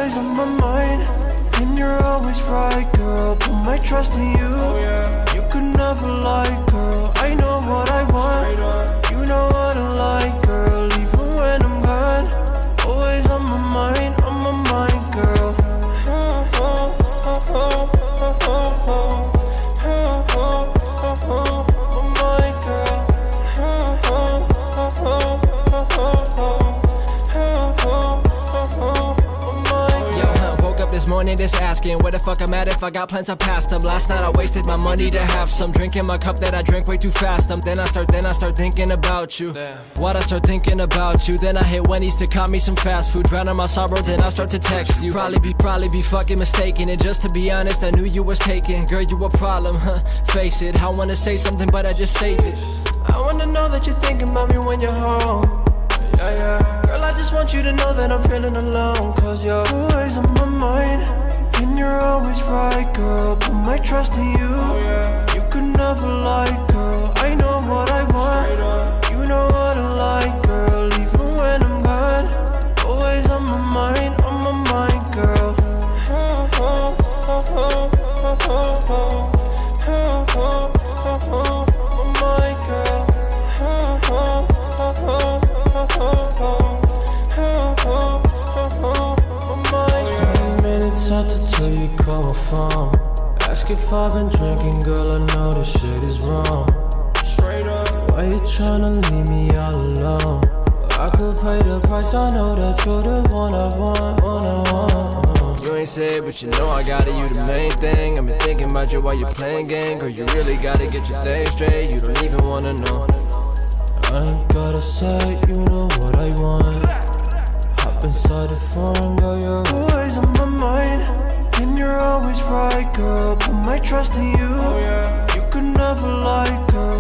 always on my mind, and you're always right, girl. Put my trust in you. You could never lie, girl. I know what I want, you know what I like, girl. Even when I'm gone, always on my mind, girl. This morning just asking where the fuck I'm at, if I got plans I passed them. Last night I wasted my money to have some drink in my cup that I drank way too fast. Then I start thinking about you. Why'd I start thinking about you? Then I hit Wendy's to cop me some fast food, drown out my sorrow, then I start to text you. Probably be fucking mistaken, and just to be honest, I knew you was taken. Girl, you a problem, huh? Face it, I wanna say something but I just save it. I wanna know that you're thinking about me when you're home. Girl, I just want you to know that I'm feeling alone, cause you're always on my mind, and you're always right, girl. Put my trust in you. You could never lie, girl. I know what I want, you know what I like, girl. Even when I'm gone, always on my mind, girl. Out to tell you call my phone. Ask if I've been drinking, girl, I know this shit is wrong. Straight up, why you tryna leave me all alone? I could pay the price, I know that you're the one I want. You ain't said, but you know I got it, you the main thing. I've been thinking about you while you're playing game. Girl, you really gotta get your thing straight, you don't even wanna know. I ain't gotta say, you know what I want. Hop inside the phone, girl, you're always on my mind, and you're always right, girl. Put my trust in you. You could never lie, girl.